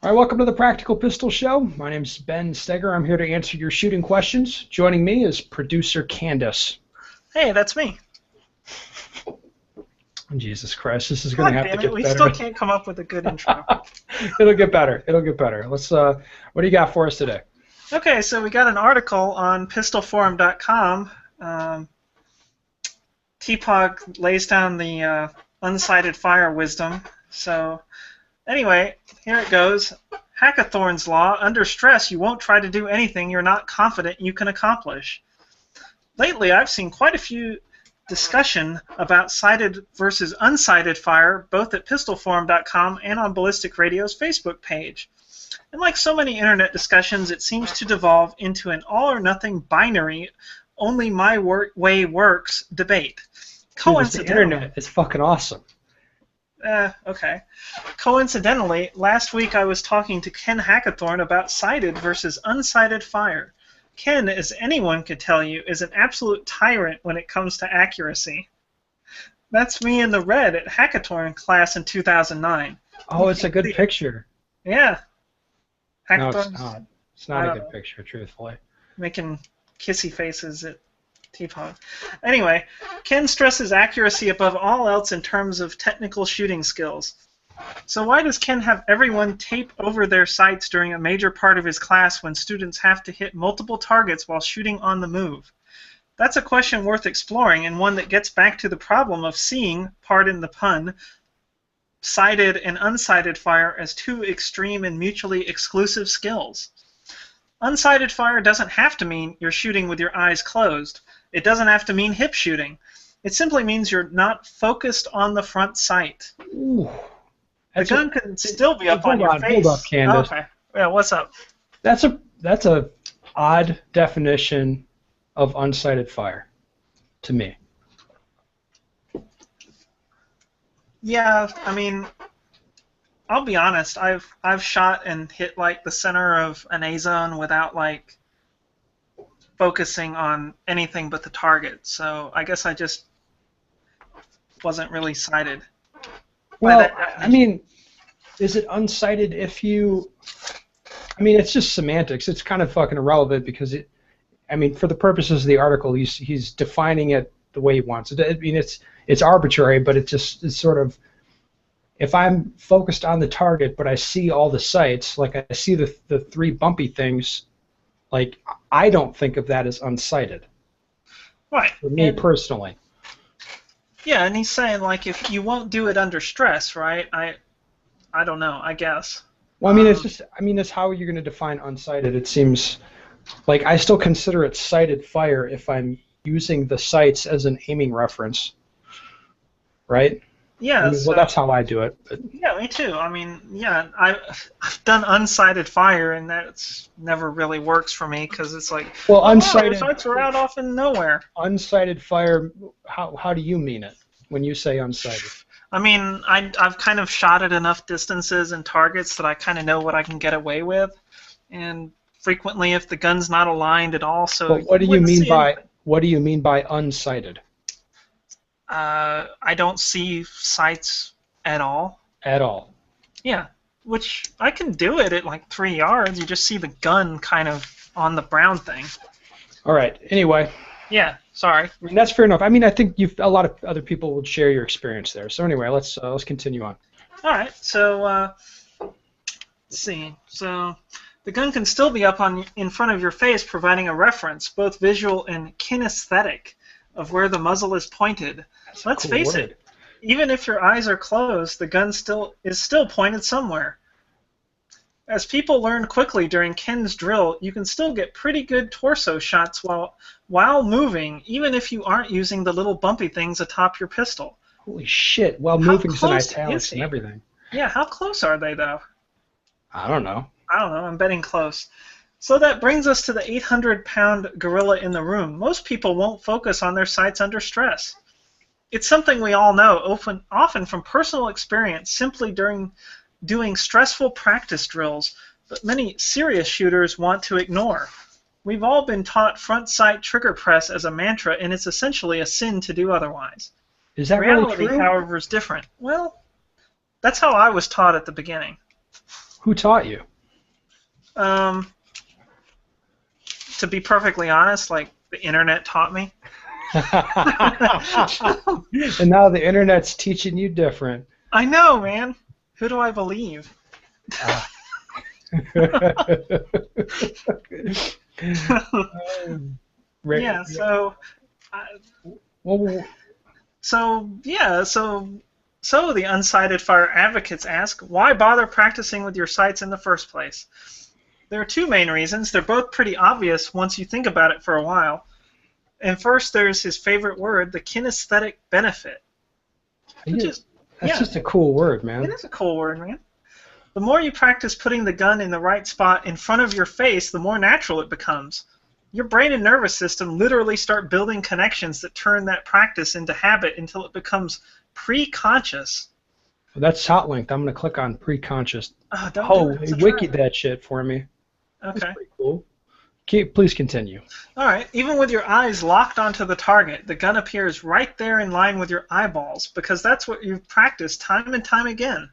All right, welcome to the Practical Pistol Show. My name's Ben Steger. I'm here to answer your shooting questions. Joining me is producer Candice. Hey, that's me. Jesus Christ, this is going to have to get better. We still can't come up with a good intro. It'll get better. It'll get better. Let's. What do you got for us today? Okay, so we got an article on pistolforum.com. TPOG lays down the unsighted fire wisdom. So anyway, here it goes. Hackathorn's law. Under stress, you won't try to do anything you're not confident you can accomplish. Lately, I've seen quite a few discussion about sighted versus unsighted fire, both at pistolforum.com and on Ballistic Radio's Facebook page. And like so many internet discussions, it seems to devolve into an all-or-nothing binary, only my way works debate. Coincidentally, the internet is fucking awesome. Okay. Coincidentally, last week I was talking to Ken Hackathorn about sighted versus unsighted fire. Ken, as anyone could tell you, is an absolute tyrant when it comes to accuracy. That's me in the red at Hackathorn class in 2009. Oh, it's a good picture. Yeah. No, it's not. It's not a good picture, truthfully. Making kissy faces at TPOG. Anyway, Ken stresses accuracy above all else in terms of technical shooting skills. So why does Ken have everyone tape over their sights during a major part of his class when students have to hit multiple targets while shooting on the move? That's a question worth exploring, and one that gets back to the problem of seeing, pardon the pun, sighted and unsighted fire as two extreme and mutually exclusive skills. Unsighted fire doesn't have to mean you're shooting with your eyes closed. It doesn't have to mean hip shooting. It simply means you're not focused on the front sight. Ooh. The gun can still be up on your face. Hold up, Candice. Okay. Yeah, what's up? That's a odd definition of unsighted fire, to me. Yeah, I mean, I'll be honest. I've shot and hit like the center of an A zone without like focusing on anything but the target. So I guess I just wasn't really sighted. Well, I mean, is it unsighted if you... I mean, it's just semantics. It's kind of fucking irrelevant because it... I mean, for the purposes of the article, he's defining it the way he wants it. I mean, it's arbitrary, but it's sort of... If I'm focused on the target, but I see all the sights, like I see the three bumpy things, like, I don't think of that as unsighted. Right. For me personally. Yeah, and he's saying, like, if you won't do it under stress, right? I don't know, I guess. Well, I mean, it's just, I mean, that's how you're going to define unsighted. It seems like I still consider it sighted fire if I'm using the sights as an aiming reference, right? Yeah. I mean, well, that's how I do it. But. Yeah, me too. I mean, yeah, I've done unsighted fire, and that's never really works for me because it's like, well, unsighted sights are out off in nowhere. Unsighted fire. How do you mean it when you say unsighted? I mean, I've kind of shot at enough distances and targets that I kind of know what I can get away with, and frequently if the gun's not aligned at all, so. But what do you mean by unsighted? I don't see sights at all. At all. Yeah, which I can do it at like 3 yards. You just see the gun kind of on the brown thing. All right. Anyway. Yeah. Sorry. I mean, that's fair enough. I mean, I think a lot of other people would share your experience there. So anyway, let's continue on. All right. So let's see. So the gun can still be up in front of your face, providing a reference, both visual and kinesthetic, of where the muzzle is pointed. Let's face it, even if your eyes are closed, the gun is still pointed somewhere. As people learned quickly during Ken's drill, you can still get pretty good torso shots while moving, even if you aren't using the little bumpy things atop your pistol. Holy shit, while moving's in italics and everything. Yeah, how close are they, though? I don't know. I'm betting close. So that brings us to the 800-pound gorilla in the room. Most people won't focus on their sights under stress. It's something we all know, often from personal experience, simply during doing stressful practice drills, but many serious shooters want to ignore. We've all been taught front sight trigger press as a mantra, and it's essentially a sin to do otherwise. Is that Reality, really true? however, is different. Well, that's how I was taught at the beginning. Who taught you? To be perfectly honest, like the internet taught me. And now the internet's teaching you different. I know, man. Who do I believe? Yeah. So the Unsighted Fire advocates ask, why bother practicing with your sights in the first place? There are two main reasons. They're both pretty obvious once you think about it for a while. And first, there's his favorite word, the kinesthetic benefit. That's just a cool word, man. It is a cool word, man. The more you practice putting the gun in the right spot in front of your face, the more natural it becomes. Your brain and nervous system literally start building connections that turn that practice into habit until it becomes pre-conscious. Well, that's hot linked. I'm going to click on pre-conscious. Wiki that shit for me. Okay. That's pretty cool. Please continue. All right. Even with your eyes locked onto the target, the gun appears right there in line with your eyeballs because that's what you've practiced time and time again.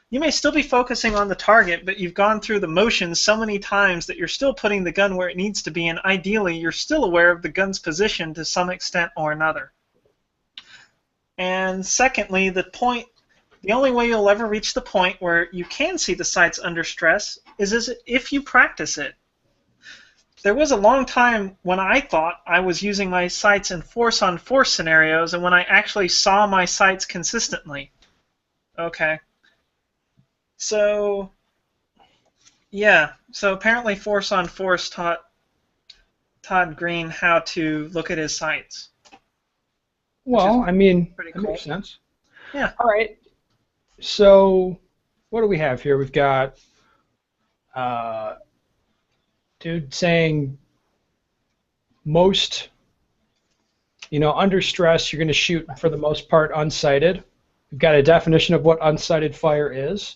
You may still be focusing on the target, but you've gone through the motions so many times that you're still putting the gun where it needs to be, and ideally you're still aware of the gun's position to some extent or another. And secondly, the only way you'll ever reach the point where you can see the sights under stress is if you practice it. There was a long time when I thought I was using my sights in force-on-force scenarios and when I actually saw my sights consistently. Okay. So apparently force-on-force taught Todd Green how to look at his sights. Well, I mean, pretty that cool. makes sense. Yeah. All right. So what do we have here? We've got dude saying most, under stress, you're going to shoot for the most part unsighted. We've got a definition of what unsighted fire is,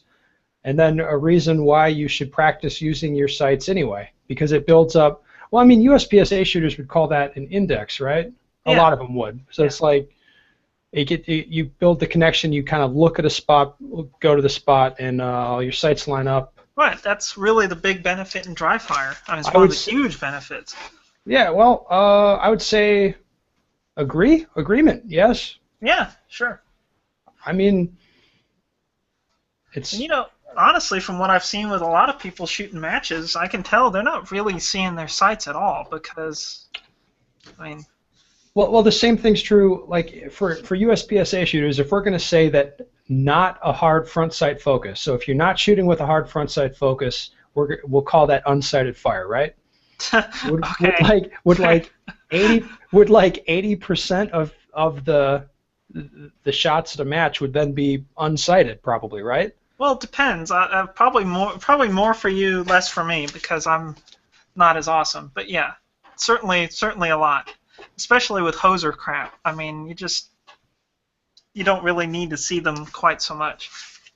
and then a reason why you should practice using your sights anyway, because it builds up. Well, I mean, USPSA shooters would call that an index, right? A lot of them would. So it's like you build the connection. You kind of look at a spot, go to the spot, and your sights line up. Right, that's really the big benefit in dry fire. I mean, it's one of the huge benefits. Yeah, well, I would say agreement, yes. Yeah, sure. I mean, it's... honestly, from what I've seen with a lot of people shooting matches, I can tell they're not really seeing their sights at all because, I mean... Well, the same thing's true, like, for USPSA shooters, if we're going to say that not a hard front sight focus. So if you're not shooting with a hard front sight focus, we'll call that unsighted fire, right? Okay. Would 80% of the shots at a match would then be unsighted, probably, right? Well, it depends. Probably more for you, less for me, because I'm not as awesome. But yeah, certainly a lot, especially with hoser crap. I mean, you don't really need to see them quite so much.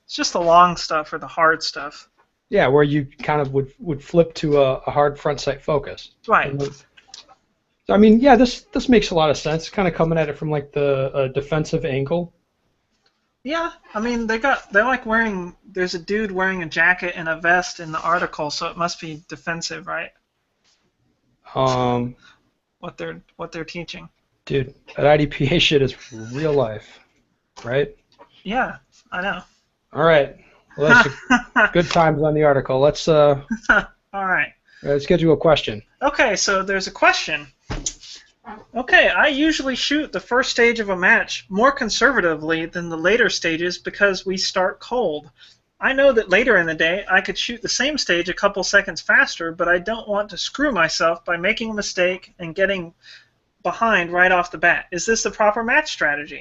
It's just the long stuff or the hard stuff. Yeah, where you kind of would flip to a hard front sight focus. Right. So I mean, yeah, this makes a lot of sense. Kind of coming at it from like the defensive angle. Yeah, I mean they're like wearing. There's a dude wearing a jacket and a vest in the article, so it must be defensive, right? What they're teaching. Dude, that IDPA shit is real life. Right? Yeah, I know. All right. Well, that's good times on the article. Let's All right. Let's get to a question. Okay, so there's a question. Okay, I usually shoot the first stage of a match more conservatively than the later stages because we start cold. I know that later in the day I could shoot the same stage a couple seconds faster, but I don't want to screw myself by making a mistake and getting behind right off the bat. Is this the proper match strategy?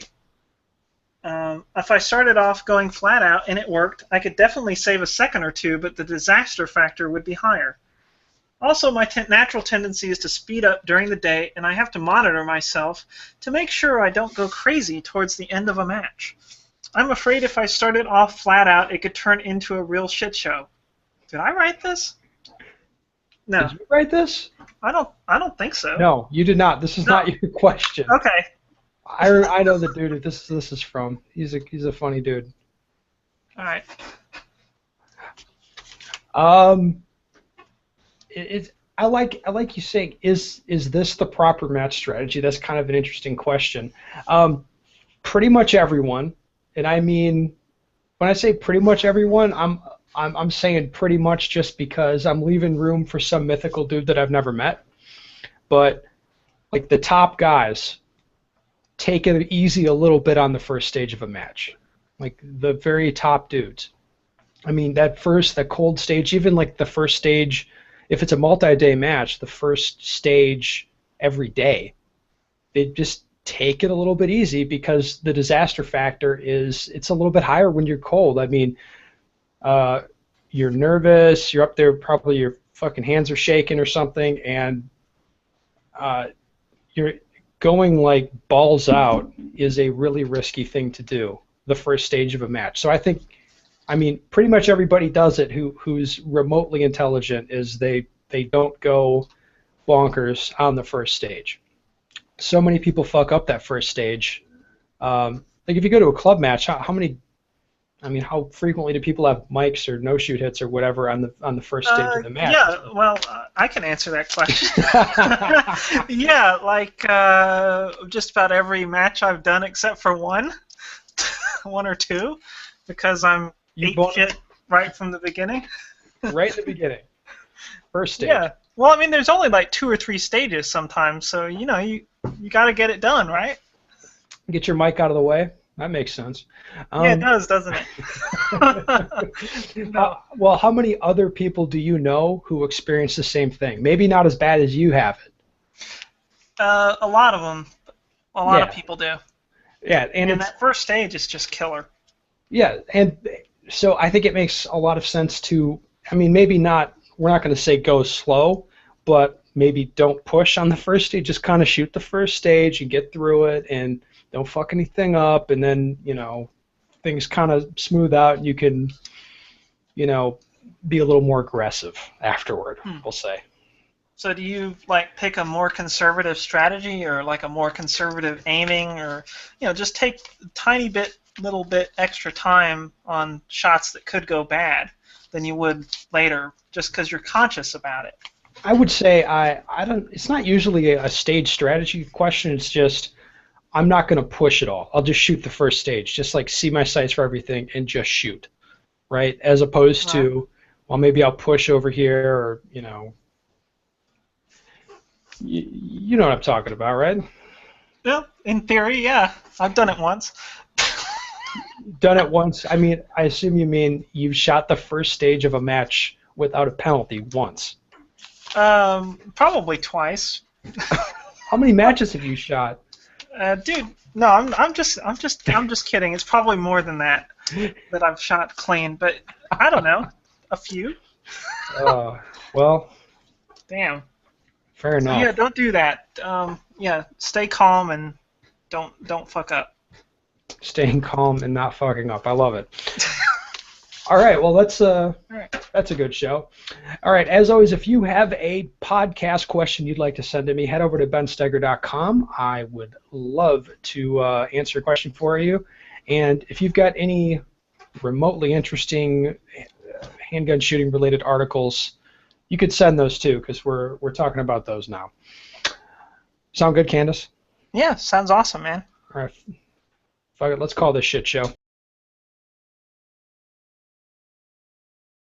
If I started off going flat out and it worked, I could definitely save a second or two, but the disaster factor would be higher. Also, my natural tendency is to speed up during the day, and I have to monitor myself to make sure I don't go crazy towards the end of a match. I'm afraid if I started off flat out, it could turn into a real shit show. Did I write this? No. Did you write this? I don't think so. No, you did not. This is not your question. Okay. I know the dude this is from. He's a funny dude. All right. Um, I like you saying, is this the proper match strategy? That's kind of an interesting question. Pretty much everyone, and I mean, when I say pretty much everyone, I'm saying pretty much just because I'm leaving room for some mythical dude that I've never met. But like the top guys, take it easy a little bit on the first stage of a match. Like the very top dudes. I mean, that cold stage, even like the first stage, if it's a multi-day match, the first stage every day, they just take it a little bit easy because the disaster factor it's a little bit higher when you're cold. I mean, you're nervous, you're up there, probably your fucking hands are shaking or something, and you're going like balls out is a really risky thing to do the first stage of a match. So I mean, pretty much everybody does it who's remotely intelligent is they don't go bonkers on the first stage. So many people fuck up that first stage. Like if you go to a club match, how frequently do people have mics or no shoot hits or whatever on the first stage of the match? Yeah, well, I can answer that question. Yeah, like just about every match I've done except for one or two, because I'm shit right from the beginning. Right in the beginning. First stage. Yeah. Well, I mean, there's only like 2 or 3 stages sometimes, so you got to get it done, right? Get your mic out of the way. That makes sense. Yeah, it does, doesn't it? No. Well, how many other people do you know who experience the same thing? Maybe not as bad as you have it. A lot of them. A lot of people do. Yeah, and that first stage is just killer. Yeah, and so I think it makes a lot of sense to, I mean, maybe not, we're not going to say go slow, but maybe don't push on the first stage. Just kind of shoot the first stage and get through it and don't fuck anything up, and then, things kind of smooth out and you can, be a little more aggressive afterward, we'll say. So do you pick a more conservative strategy or like a more conservative aiming, or just take a little bit extra time on shots that could go bad than you would later, just because you're conscious about it? I would say I don't. It's not usually a stage strategy question. It's just I'm not going to push it all. I'll just shoot the first stage, just like see my sights for everything and just shoot, right? As opposed to, well, maybe I'll push over here, or you know what I'm talking about, right? Yeah, in theory, yeah. I've done it once. Done it once. I mean, I assume you mean you've shot the first stage of a match without a penalty once. Probably twice. How many matches have you shot? Dude, no, I'm just kidding. It's probably more than that I've shot clean, but I don't know, a few. Well. Damn. Fair enough. Yeah, don't do that. Yeah, stay calm and don't fuck up. Staying calm and not fucking up. I love it. All right, well, that's a good show. All right, as always, if you have a podcast question you'd like to send to me, head over to bensteger.com. I would love to answer a question for you. And if you've got any remotely interesting handgun shooting related articles, you could send those too, because we're talking about those now. Sound good, Candice? Yeah, sounds awesome, man. All right. Fuck it, let's call this shit show.